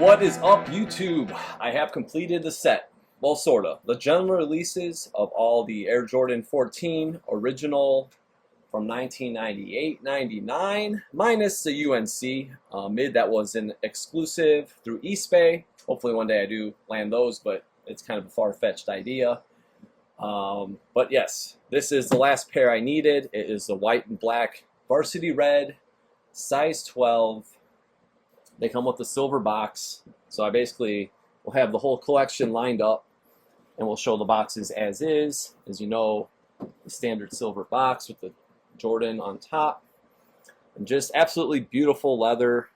What is up, YouTube? I have completed the set. Well, sorta. The general releases of all the Air Jordan 14 original from 1998-99, minus the UNC mid that was an exclusive through eBay. Hopefully one day I do land those, but it's kind of a far-fetched idea. But yes, this is the last pair I needed. It is the white and black varsity red, size 12. They come with the silver box, so I basically will have the whole collection lined up, and we'll show the boxes as is. As you know, the standard silver box with the Jordan on top, and just absolutely beautiful leather,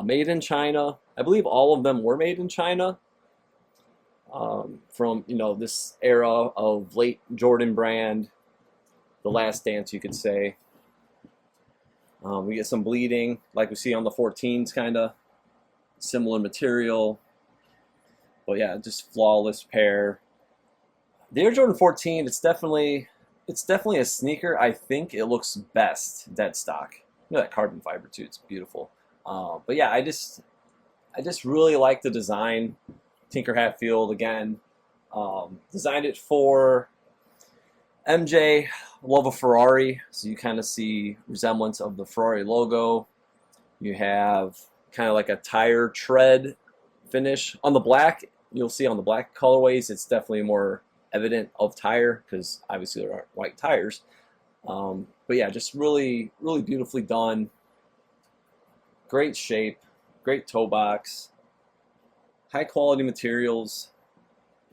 made in China. I believe all of them were made in China, from this era of late Jordan brand, the last dance, you could say. We get some bleeding, like we see on the 14s, kind of similar material. But yeah, just flawless pair. The Air Jordan 14, it's definitely a sneaker. I think it looks best dead stock. That carbon fiber too. It's beautiful. But yeah, I just really like the design. Tinker Hatfield again designed it for MJ. Love a Ferrari, so you kind of see resemblance of the Ferrari logo. You have kind of like a tire tread finish on the black. You'll see on the black colorways, it's definitely more evident of tire because obviously there aren't white tires. But yeah, just really, really beautifully done. Great shape, great toe box, high quality materials.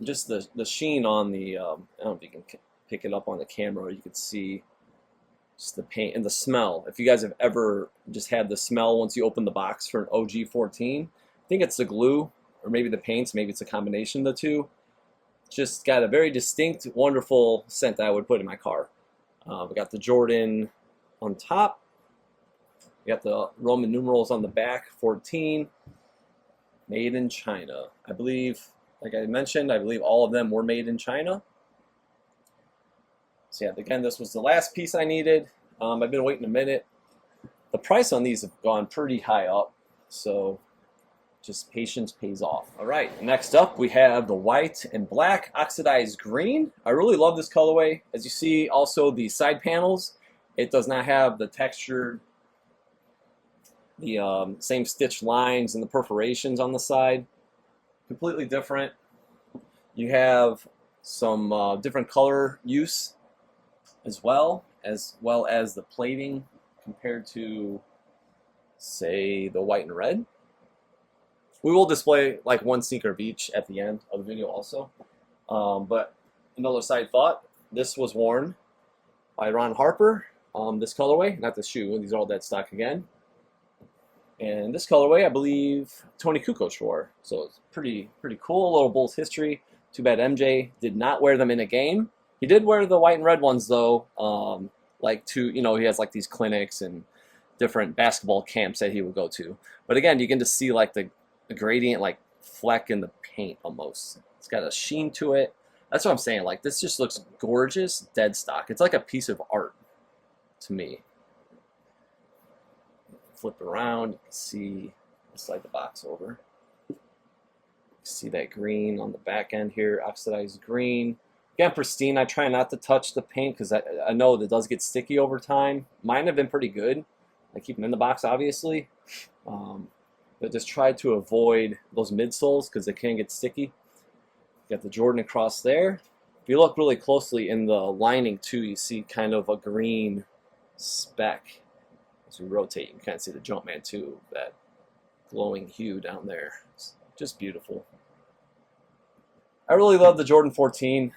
Just the sheen on the, I don't know if you can pick it up on the camera, you could see just the paint and the smell. If you guys have ever just had the smell once you open the box for an OG 14, I think it's the glue or maybe the paints, maybe it's a combination of the two. Just got a very distinct, wonderful scent that I would put in my car. We got the Jordan on top. We got the Roman numerals on the back, 14, made in China. I believe, like I mentioned, I believe all of them were made in China. So yeah, again, this was the last piece I needed. I've been waiting a minute. The price on these have gone pretty high up, so just patience pays off. All right, next up we have the white and black oxidized green. I really love this colorway. As you see, also the side panels, it does not have the textured, the same stitch lines and the perforations on the side. Completely different. You have some different color use as well as the plating compared to, say, the white and red. We will display like one sneaker of each at the end of the video also. But another side thought, this was worn by Ron Harper, this colorway, not the shoe, these are all dead stock again. And this colorway, I believe Tony Kukoc wore, so it's pretty cool. A little Bulls history. Too bad MJ did not wear them in a game. He did wear the white and red ones though, like he has like these clinics and different basketball camps that he would go to. But again, you can just see like the gradient, like fleck in the paint almost. It's got a sheen to it. That's what I'm saying. Like this just looks gorgeous, dead stock. It's like a piece of art to me. Flip around, you can see, slide the box over. You see that green on the back end here, oxidized green. Again, pristine. I try not to touch the paint because I know that it does get sticky over time. Mine have been pretty good. I keep them in the box, obviously. But just try to avoid those midsoles because they can get sticky. Got the Jordan across there. If you look really closely in the lining too, you see kind of a green speck. As we rotate, you can kind of see the Jumpman too, that glowing hue down there. It's just beautiful. I really love the Jordan 14.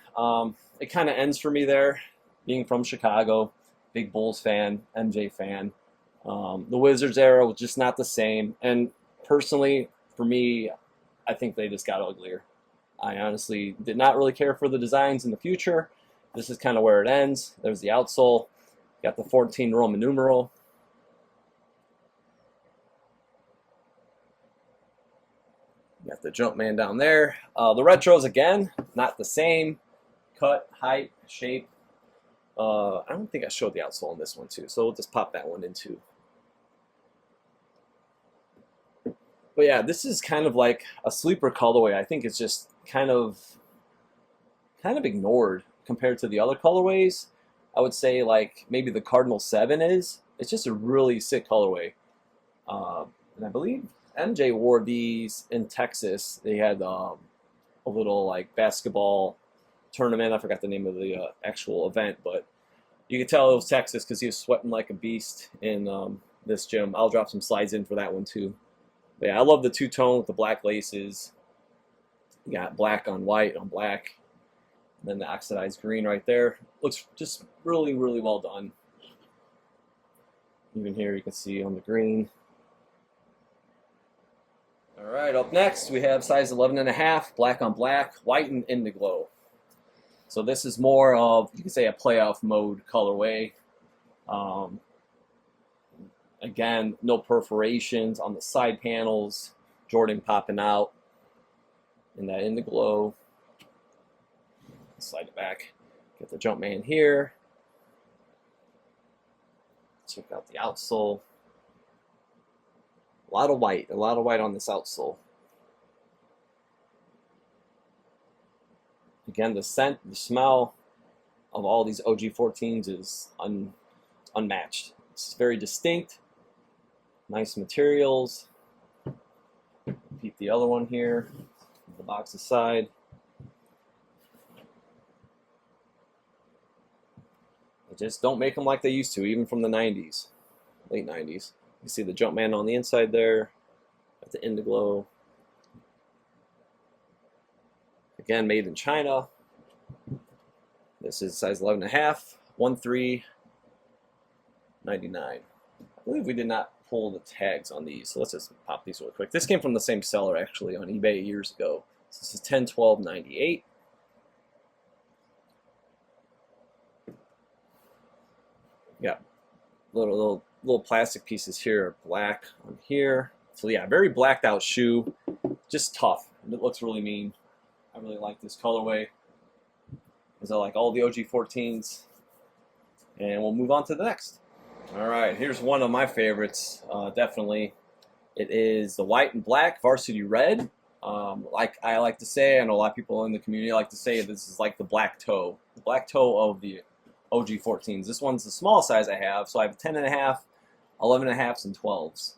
It kind of ends for me there, being from Chicago, big Bulls fan, MJ fan. The Wizards era was just not the same, and personally, for me, I think they just got uglier. I honestly did not really care for the designs in the future. This is kind of where it ends. There's the outsole. Got the 14 Roman numeral. Got the Jumpman down there. The retros, again, not the same. Cut, height, shape. I don't think I showed the outsole on this one too, so we'll just pop that one in too. But yeah, this is kind of like a sleeper colorway. I think it's just kind of ignored compared to the other colorways. I would say like maybe the Cardinal 7 is. It's just a really sick colorway. And I believe MJ wore these in Texas. They had a little like basketball tournament. I forgot the name of the actual event, but you could tell it was Texas because he was sweating like a beast in this gym. I'll drop some slides in for that one too. But yeah, I love the two-tone with the black laces. You got black on white on black. And then the oxidized green right there. Looks just really, really well done. Even here you can see on the green. All right, up next we have size 11.5, black on black, white and Indiglow. So this is more of, you can say, a playoff mode colorway. Again, no perforations on the side panels. Jordan popping out in that Indiglow. Slide it back. Get the Jumpman here. Check out the outsole. A lot of white on this outsole. Again, the scent, the smell of all these OG14s is unmatched. It's very distinct. Nice materials. Peep the other one here. The box aside. They just don't make them like they used to, even from the 90s, late 90s. You see the Jumpman on the inside there. Got the Indiglow. Again, made in China. This is size 11.5, 13.99. I believe we did not pull the tags on these, so let's just pop these real quick. This came from the same seller actually on eBay years ago. So this is 10/12/98. Yeah, little plastic pieces here, black on here. So yeah, very blacked out shoe, just tough. It looks really mean. I really like this colorway, because I like all the OG14s. And we'll move on to the next. All right, here's one of my favorites, definitely. It is the white and black varsity red. Like I like to say, I know a lot of people in the community like to say, this is like the black toe of the OG14s. This one's the small size I have, so I have 10.5, 11.5s, and 12s.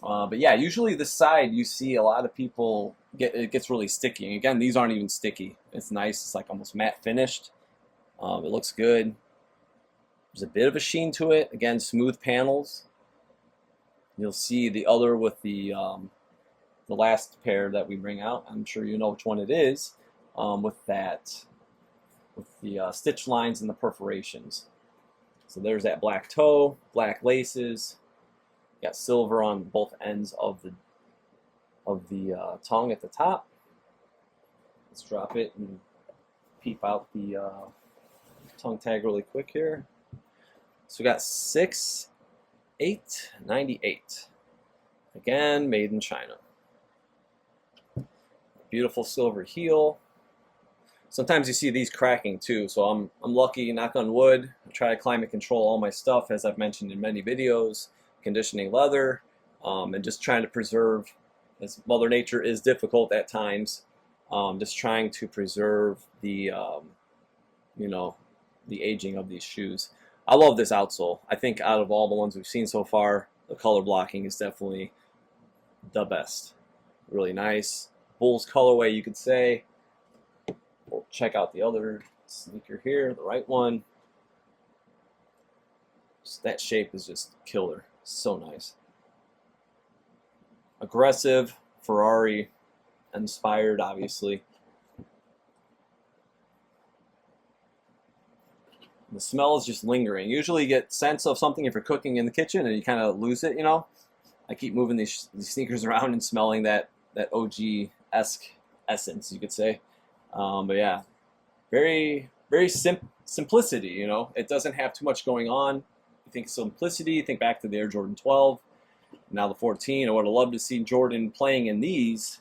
But yeah, usually this side you see a lot of people it gets really sticky. And again, these aren't even sticky. It's nice. It's like almost matte finished. It looks good. There's a bit of a sheen to it. Again, smooth panels. You'll see the other with the last pair that we bring out. I'm sure you know which one it is. With the stitch lines and the perforations. So there's that black toe, black laces. Got silver on both ends of the tongue at the top. Let's drop it and peep out the tongue tag really quick here. So we got 6/8/98. Again, made in China. Beautiful silver heel. Sometimes you see these cracking too, so I'm lucky, knock on wood. I try to climate control all my stuff, as I've mentioned in many videos, conditioning leather, and just trying to preserve, as Mother Nature is difficult at times, just trying to preserve the, the aging of these shoes. I love this outsole. I think out of all the ones we've seen so far, the color blocking is definitely the best. Really nice. Bulls colorway, you could say. We'll check out the other sneaker here, the right one. Just that shape is just killer. So nice. Aggressive, Ferrari inspired, obviously. The smell is just lingering. Usually you get sense of something if you're cooking in the kitchen and you kind of lose it, you know. I keep moving these sneakers around and smelling that OG-esque essence, you could say. But yeah, very simplicity, you know. It doesn't have too much going on. You think simplicity, think back to the Air Jordan 12, now the 14. I would have loved to see Jordan playing in these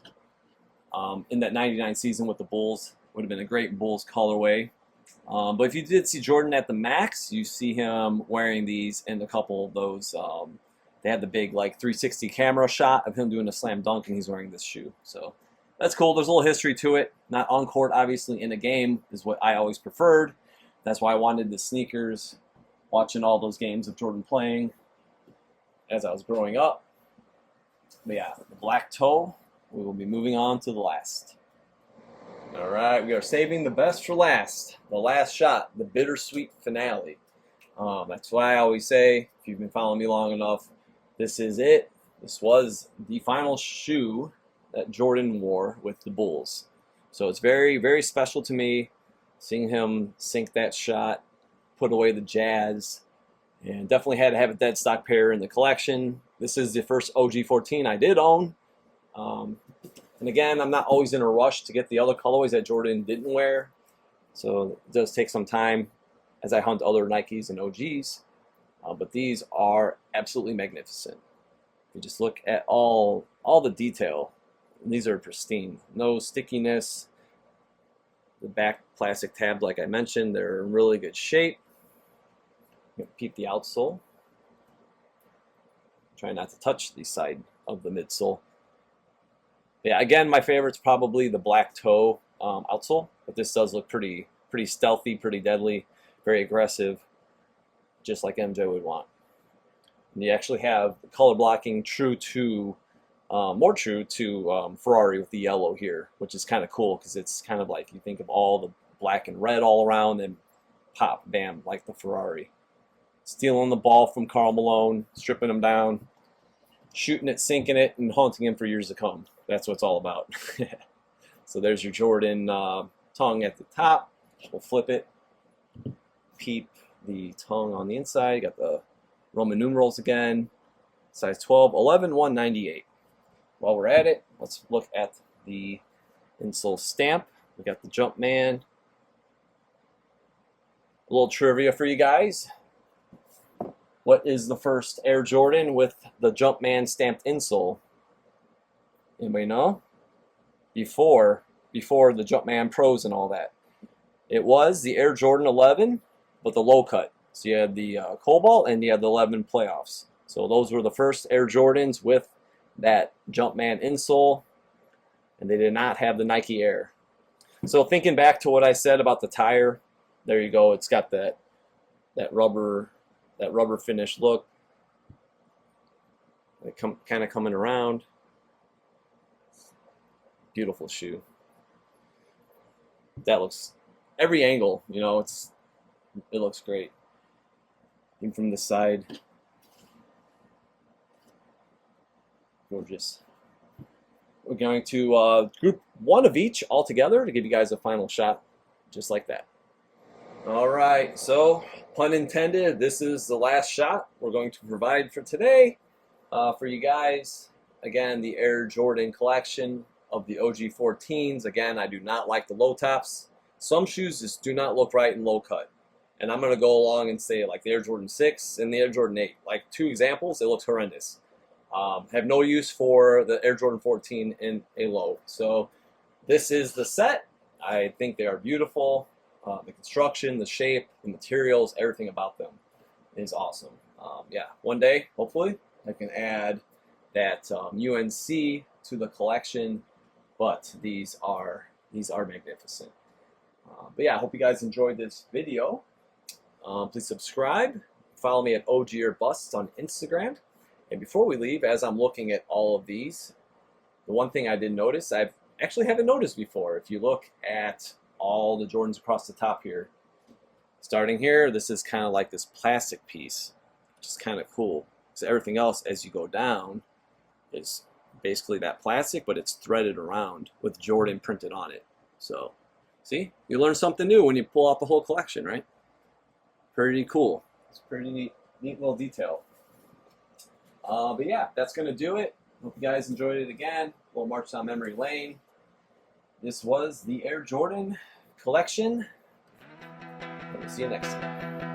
in that 99 season with the Bulls. Would have been a great Bulls colorway. But if you did see Jordan at the max, you see him wearing these in a couple of those they had the big like 360 camera shot of him doing a slam dunk, and he's wearing this shoe. So that's cool. There's a little history to it. Not on court, obviously. In a game is what I always preferred. That's why I wanted the sneakers. Watching all those games of Jordan playing as I was growing up. But yeah, the black toe. We will be moving on to the last. All right, we are saving the best for last. The last shot, the bittersweet finale. That's why I always say, if you've been following me long enough, this is it. This was the final shoe that Jordan wore with the Bulls. So it's very, very special to me seeing him sink that shot, put away the Jazz, and definitely had to have a dead stock pair in the collection. This is the first OG 14 I did own. And again, I'm not always in a rush to get the other colorways that Jordan didn't wear. So it does take some time as I hunt other Nikes and OGs. But these are absolutely magnificent. You just look at all the detail. These are pristine. No stickiness. The back plastic tabs, like I mentioned, they're in really good shape. Peep the outsole. Try not to touch the side of the midsole. Yeah, again, my favorite's probably the black toe outsole, but this does look pretty stealthy, pretty deadly, very aggressive, just like MJ would want. And you actually have the color blocking more true to Ferrari with the yellow here, which is kind of cool because it's kind of like you think of all the black and red all around and pop, bam, like the Ferrari. Stealing the ball from Karl Malone, stripping him down, shooting it, sinking it, and haunting him for years to come. That's what it's all about. So there's your Jordan tongue at the top. We'll flip it. Peep the tongue on the inside. You got the Roman numerals again. Size 12, 11, 198. While we're at it, let's look at the insole stamp. We got the Jumpman. A little trivia for you guys. What is the first Air Jordan with the Jumpman stamped insole? Anybody know? Before the Jumpman Pros and all that. It was the Air Jordan 11, but the low cut. So you had the Cobalt and you had the 11 playoffs. So those were the first Air Jordans with that Jumpman insole, and they did not have the Nike Air. So thinking back to what I said about the tire, there you go. It's got that rubber finish look. Kind of coming around. Beautiful shoe. That looks, every angle, you know, it looks great. Even from this side. Gorgeous. We're going to group one of each all together to give you guys a final shot, just like that. All right, so pun intended, this is the last shot we're going to provide for today for you guys. Again, the Air Jordan collection of the OG 14s. Again, I do not like the low tops. Some shoes just do not look right in low cut. And I'm going to go along and say like the Air Jordan 6 and the Air Jordan 8. Like two examples, it looks horrendous. Have no use for the Air Jordan 14 in a low. So this is the set. I think they are beautiful. The construction, the shape, the materials, everything about them is awesome. Yeah, one day, hopefully, I can add that UNC to the collection, but these are magnificent. But yeah, I hope you guys enjoyed this video. Please subscribe. Follow me at OG or Busts on Instagram. And before we leave, as I'm looking at all of these, the one thing I did notice, I actually haven't noticed before. If you look at all the Jordans across the top here, starting here, this is kind of like this plastic piece, which is kind of cool. So everything else, as you go down, is basically that plastic, but it's threaded around with Jordan printed on it. So, see, you learn something new when you pull out the whole collection, right? Pretty cool. It's a pretty neat little detail. But yeah, that's going to do it. Hope you guys enjoyed it again. A little march down memory lane. This was the Air Jordan collection. We'll see you next time.